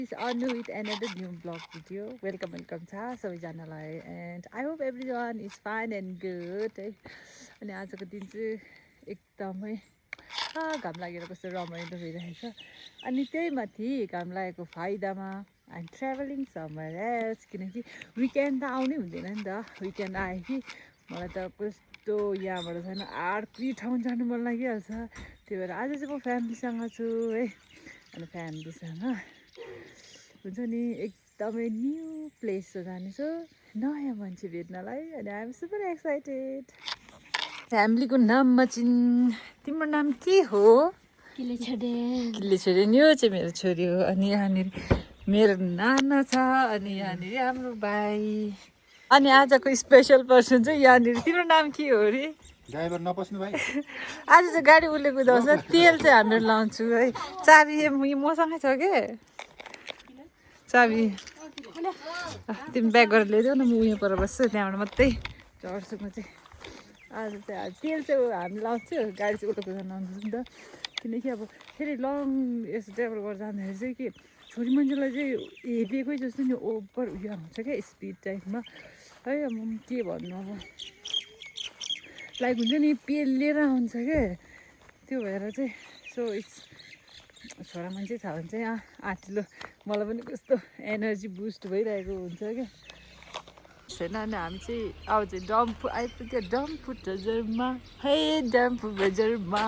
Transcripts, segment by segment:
Is Anu with another new vlog video. Welcome छ सबैजनालाई and I hope everyone is fine and good. अनि आजको दिन चाहिँ एकदमै घाम लागेर कस्तो रमाइलो भइरहेछ अनि त्यही माथि घाम लागेको फाइदामा I'm traveling somewhere else किनकि विकेन्ड त आउनै हुँदैन नि त विकेन्ड आयो कि मलाई त कस्तो यहाँबाट छैन अर्कै ठाउँ जानु मन लागिहाल्छ त्यही भएर आज चाहिँ म फ्यामिलीसँग छु है अनि फ्यामिलीसँग हुन्छ नि एकदमै न्यू प्लेस जानेछु नयाँ मान्छे भेट्नलाई अनि आइ एम सुपर एक्साइटेड फ्यामिलीको नाममा चाहिँ तिम्रो नाम के हो किल्ले छोडेन यो चाहिँ मेरो छोरी हो अनि यहाँनिर मेरो नाना छ अनि यहाँनिर हाम्रो भाइ अनि आजको स्पेसल पर्सन चाहिँ यहाँनिर तिम्रो नाम के हो अरे ड्राइभर नपस्नु भाइ आज चाहिँ गाडी उसले कुदाउँछ तेल चाहिँ हामीहरू लाउँछु है चाबी मसँगै छ के चाबी तिमी ब्याग गरेर ल्याइदेऊ न म उयो पर बस्छु त्यहाँबाट मात्रै चढ्छु म चाहिँ आज चाहिँ तेल चाहिँ हामी लाउँछु गाडी चाहिँ उता कुदाउनु लाउँछु नि त किनकि अब फेरि लङ यसो ट्राभल गरेर जाँदाखेरि चाहिँ के छोरी मान्छेलाई चाहिँ हेरेकै जस्तो नि ओभर उयो हुन्छ क्या स्पिड टाइपमा है अब के भन्नु अब लाइक हुन्छ नि पेलिएर आउँछ क्या त्यो भएर चाहिँ सो इट्स छोरा मान्छे छ भने चाहिँ आँटिलो मलाई पनि कस्तो एनर्जी बुस्ट भइरहेको हुन्छ क्या छैन अनि हामी चाहिँ अब चाहिँ डम्फु आइपुग्यो डम्फु बजारमा है डम्फु बजारमा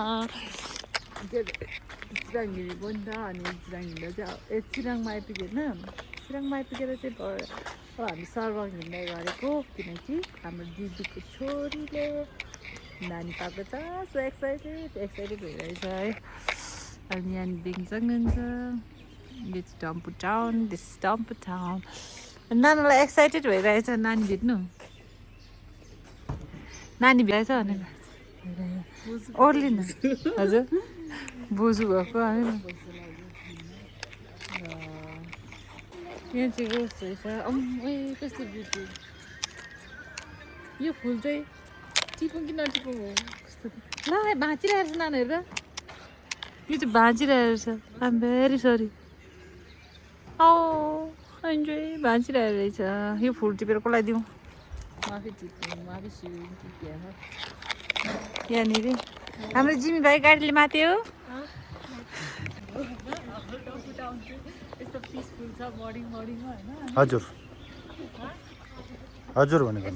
चिराङगिरी पनि त अनि चिराङगिरी चाहिँ चिराङमा आइपुग्यो होइन चिराङमा आइपुगेर चाहिँ अब हामी सर्वङ हिँड्दै गरेको किनकि हाम्रो दिदीको छोरीले नानी पाएको छ सो एक्साइटेड भइरहेछ है अनि यहाँ बेङचङ हुन्छ यो चाहिँ डम्फु टाउन दिस डम्फु टाउन नानालाई एक्साइटेड भइरहेछ नानी भेट्नु नानी भ्याएछ भनेर ओर्लिन हजुर बोजू भएको होइन यहाँ चाहिँ रोज रहेछ कस्तो ब्युटी यो फुल चाहिँ टिपौँ कि नटिपौँ हो कस्तो ल भाँचिरहेको छ नानीहरू त यो चाहिँ भाँचिरहेको छ आइम भेरी सरी इन्जोय भाँचिरहेको रहेछ यो फुल टिपेर कसलाई दिउँ माफी टिप्नु माफी यहाँनिर हाम्रो जिमी भाइ गाडीले माथ्यो यस्तो पिसफुल छ मर्निङमा होइन हजुर हजुर भनेको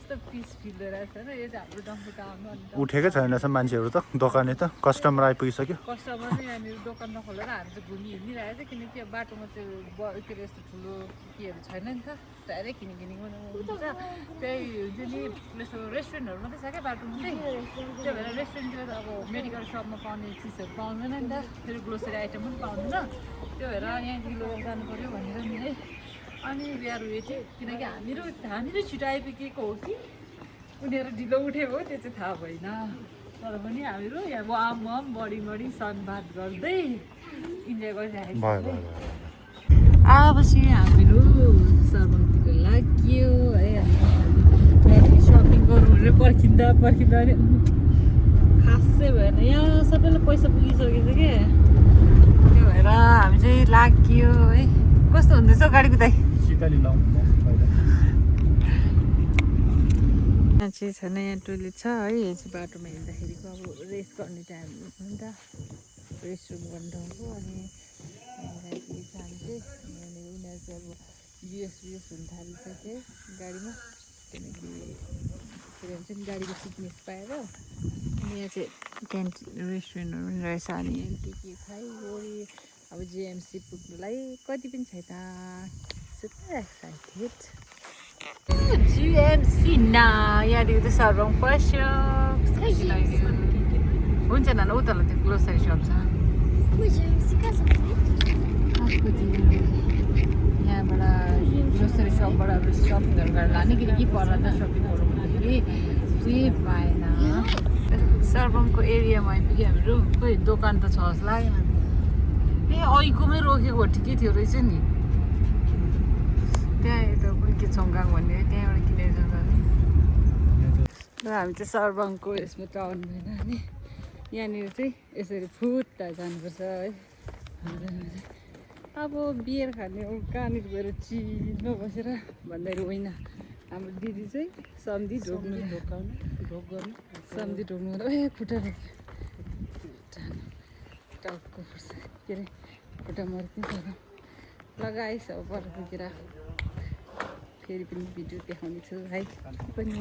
यस्तो पिस फिल भइरहेको छ होइन यो चाहिँ हाम्रो डम्फु टाउन उठेकै छैन रहेछ मान्छेहरू त दोकाने त कस्टमर आइपुगिसक्यो कस्टमर चाहिँ यहाँनिर दोकान नखोलेर हामी चाहिँ घुमि हिँडिरहेको छ किनकि अब बाटोमा चाहिँ के अरे यस्तो ठुलो केहरू छैन नि त डाइरेक्ट किनिकिनी हुन्छ त्यही हुन्छ नि यस्तो रेस्टुरेन्टहरू मात्रै छ क्या बाटोमा चाहिँ त्यही भएर रेस्टुरेन्टतिर त अब मेडिकल सपमा पाउने चिजहरू पाउँदैन नि त फेरि ग्रोसरी आइटम पनि पाउँदैन त्यो भएर यहाँदेखि लगेर जानु पऱ्यो भनेर नि है अनि बिहार उयो किनकि हामीहरू छिटो आइपुगेको हो कि उनीहरू ढिलो उठेको हो त्यो चाहिँ थाहा भएन तर पनि हामीहरू यहाँ वाम बढी सनबाद गर्दै इन्जोय गरिरहेको अब चाहिँ हामीहरू सर्वङतिर लाग्यो है सपिङ गर्नु भनेर पर्खिँदा अनि खासै भएन यहाँ सबैलाई पैसा पुगिसकेको छ क्या त्यो भएर हामी चाहिँ लाग्यो है कस्तो हुँदैछ गाडी कुदाइ यहाँ चाहिँ छैन यहाँ टोइलेट छ है यो चाहिँ बाटोमा हिँड्दाखेरिको अब रेस्ट गर्ने टाइम हो नि त रेस्ट रुम गर्ने ठाउँ हो अनि हामी चाहिँ यहाँनिर उनीहरू चाहिँ अब युएस हुन थालिसक्यो गाडीमा किनकि के भन्छ नि गाडीको सिक्नेस पाएर अनि यहाँ चाहिँ क्यान्टिन रेस्टुरेन्टहरू पनि रहेछ अनि यहाँ के खाइवरी अब जिएमसी पुग्नुलाई कति पनि छैन सुपर एक्साइटेड जिएमसी यहाँदेखि त सर्वङ पस्यो हुन्छ न उता त्यो ग्रोसरी सप छ यहाँबाट ग्रोसरी सपबाट अब सपिङहरू गरेर लाने किनकि पर त सपिङ गरौँ भन्दाखेरि केही पाएन सर्वङको एरियामा आइपुग्यो हामीहरू खोइ दोकान त छ जस्तो लागेन ऐकोमै रोकेको ठिकै थियो रहेछ नि त्यहाँ यता कुन के छङ्गाङ भन्ने त्यहाँबाट किनेर जाँदा र हामी चाहिँ सर्वङको यसमा टाउन भएन अनि यहाँनिर चाहिँ यसरी फुत्ता जानुपर्छ है अब बियर खाने हो कहाँनिर गएर चिनमा बसेर भन्दाखेरि होइन हाम्रो दिदी चाहिँ सम्झी ढोक्नु सम्झी ढोक्नु ए खुट्टा टाउको फुट्छ के अरे खुट्टा मर्किन्छ लगाइस अब पर पुगेर फेरि पनि भिडियो देखाउने छु है पनि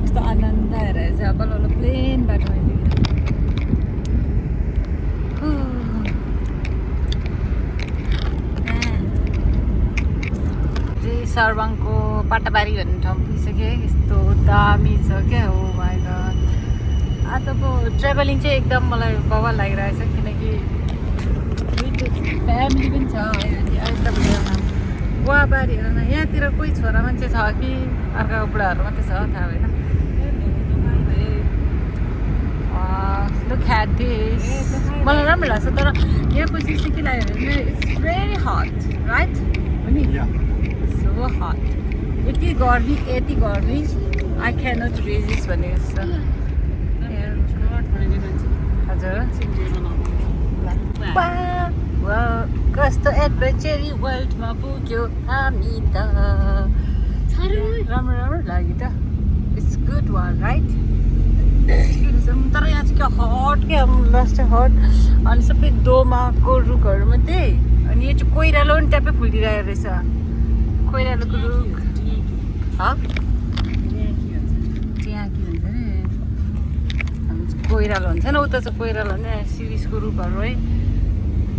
कस्तो आनन्द आएर चाहिँ अब बल्ल प्लेन बाटोमा सर्वाङको पाटाबारी भन्ने ठाउँ पुगिसक्यो यस्तो दामी छ क्या हो माइ गॉड आजको ट्राभलिङ चाहिँ एकदम मलाई बवाल लागिरहेछ किनकि फ्यामिली पनि छ एकदम गुवाबारी हेर न यहाँतिर कोही छोरा मान्छे छ कि अर्काको बुढाहरू मात्रै छ थाहा भएन लुक एट दिस मलाई राम्रो लाग्छ तर यहाँको चिज चाहिँ के लाग्यो भने इट्स भेरी हट राइट हो नि सो हट यति गर्मी आई क्यान नट रेजिस्ट भने जस्तो हजुर कस्तो एडभेन्चरी वर्ल्डमा पुग्यो हामी त राम्रो राम्रो लाग्यो त इट्स गुड वान राइट तर यहाँ चाहिँ क्या हट क्या लास्ट हट अनि सबै दोमाको रुखहरू मात्रै अनि यो चाहिँ कोइरालो पनि ट्याप्पै फुलिरहेको रहेछ कोइरालोको रुख त्यहाँ के भन्छ अरे कोइरालो हुन्छ नि उता चाहिँ कोइरालो भने सिरिसको रुखहरू है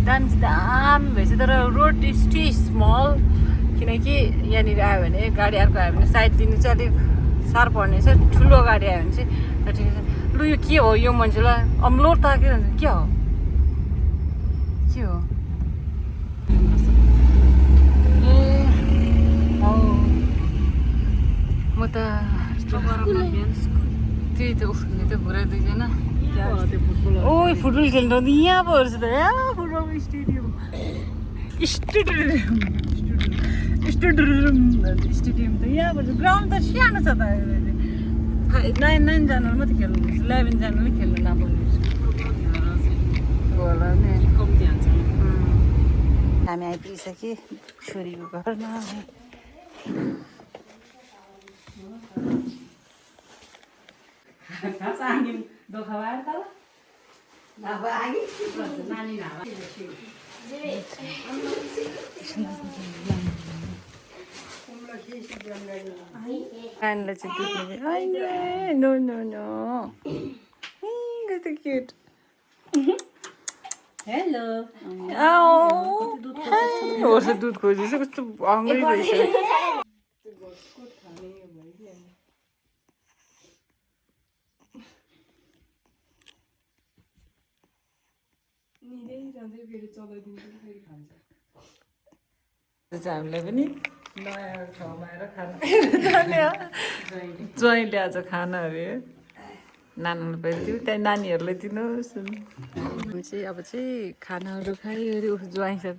दामी दामी भएछ तर रोड इज टु स्मल किनकि यहाँनिर आयो भने गाडी अर्को आयो भने साइड दिनु चाहिँ अलिक साह्रो पर्ने छ ठुलो गाडी आयो भने चाहिँ ठिकै छ लु यो के हो यो मान्छेलाई अम्लोट ताकेर हुन्छ के हो ए हौ म त त्यही त उसले त पुरा दुईजना ओ फुटबल खेल्नु यहाँ पो रहेछ त यहाँ फुटबलको स्टेडियम त यहाँ पर्छ ग्राउन्ड त सानो छ त नाइनजना मात्रै खेल्नु 11जनाले खेल्नु नपाउने होला नि हामी आइपुगिसके छोरीको घरमा नानीलाई चाहिँ दुध्ने नो नो नो कस्तो क्युट हेलो दुध खोजेछ कस्तो हङ्ग्री रहेछ हामीलाई पनि नयाँ ठाउँमा आएर खाना ज्वाइँले आज खाना अरे नानालाई पाइदियो त्यहाँ नानीहरूलाई दिनुहोस् चाहिँ अब चाहिँ खानाहरू खायो ज्वाइँ सब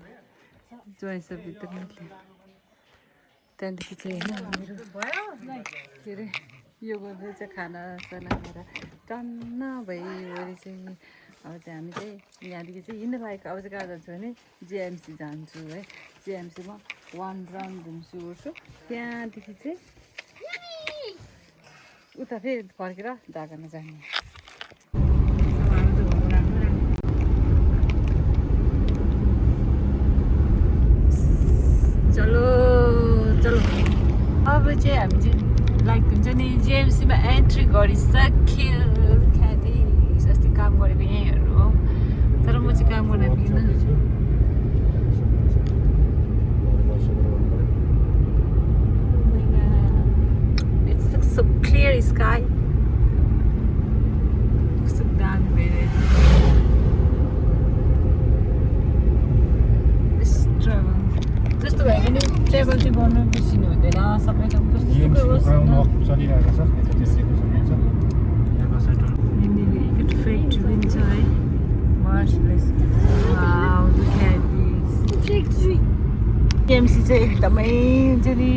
भित्र निक्ल्यो त्यहाँदेखि चाहिँ होइन मेरो के अरे यो गर्दै चाहिँ खाना साना खाएर टन्न भइवरि चाहिँ अब चाहिँ हामी चाहिँ यहाँदेखि चाहिँ हिँड्नु लागेको अब चाहिँ कहाँ जान्छु भने जिएमसी जान्छु है जिएमसीमा 1 राउन्ड घुम्छु ओर्छु त्यहाँदेखि चाहिँ उता फेरि फर्केर दार्गामा जाने चलो अब चाहिँ हामी चाहिँ लाइक हुन्छ नि जिएमसीमा एन्ट्री गरिसक्यो अस्ति काम गरेको यहीँहरू हो तर म चाहिँ काम गर्न पुगिनँ So clear sky. So दामी भइरहेको जस्तो भयो भने ट्रेभल चाहिँ गर्नु बिर्सिनु हुँदैन सबै ठाउँ कस्तो चलिरहेको छ फ्याक्ट्री पनि छ है मार्सलेस केएमसी चाहिँ एकदमै हुन्छ नि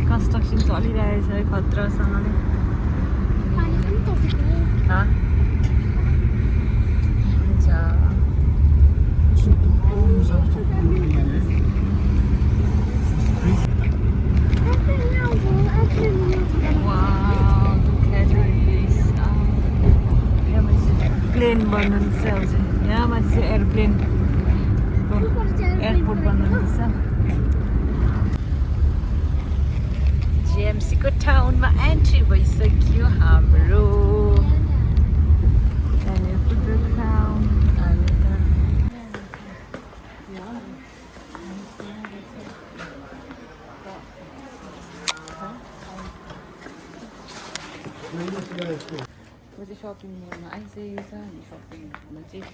कन्स्ट्रक्सन चलिरहेछ है खतरासँगले Huh? Wow, look at this. Plane बनाउँदैछ अब यहाँ माथि चाहिँ एयरप्लेन एयरपोर्ट बनाउँदैछ GMC को टाउनमा एन्ट्री भइसक्यो हाम्रो अनि फुटबल ग्राउन्ड म चाहिँ सपिङ मलमा आइसकेको छ अनि सपिङमा चाहिँ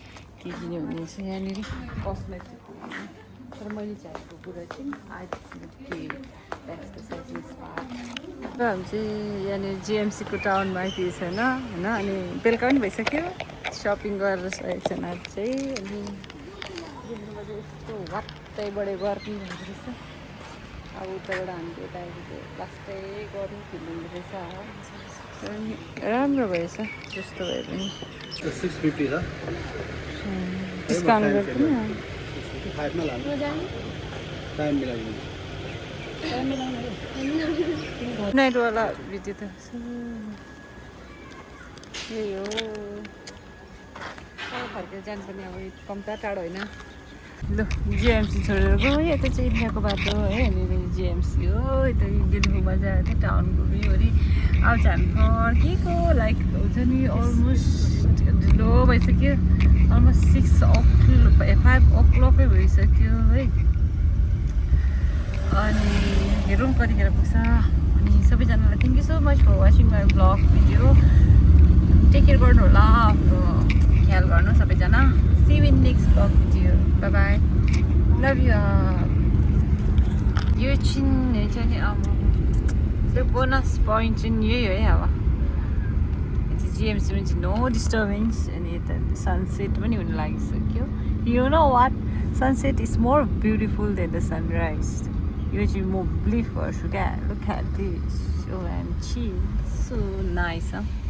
के किन्यो भने चाहिँ यहाँनिर कस्मेटिक तर मैले चाहेको कुरा चाहिँ र हामी चाहिँ यहाँनिर GMCको टाउनमा आइपुगेको छैन होइन अनि बेलुका पनि भइसक्यो सपिङ गरेर सकेको छैन चाहिँ अनि यस्तो वात्तैबाट गर्मी हुँदो रहेछ अब उताबाट हामीले यता आइपुग्यो लास्टै गर्मी फिल हुँदो रहेछ राम्रो भएछ जस्तो भए पनि 650 छ डिस्काउन्ट गर्दैन 65 मा लानु टाइम मिलाइदिनु नाइटवाला भिडियो त यही हो फर्केर जानुपर्ने अब कम्ता टाढो होइन ल GMC छोडेर गयो यता चाहिँ इन्डियाको बाटो है यहाँनिर GMC हो यता इन्डियन घुमा जाएर चाहिँ टाउन घुम्यो अरे अब चाहिँ हामी फर्केको लाइक हुन्छ नि अलमोस्ट ढिलो भइसक्यो अलमोस्ट 5 o'clock भइसक्यो है अनि हेरौँ कतिखेर पुग्छ अनि सबैजनालाई thank you so much for watching my blog video take care गर्नु होला आफ्नो ख्याल गर्नु सबैजना see you in next blog video bye bye love you यो चिन्ने चाहिँ नि अब त्यो बोनस पोइन्ट चाहिँ यही हो है अब यति GMCमा चाहिँ नो डिस्टर्बेन्स अनि यता सनसेट पनि हुन लागिसक्यो you know what sunset is more beautiful than the sunrise यो चाहिँ म बिलिभ गर्छु क्या look at this so and ची सो नाइस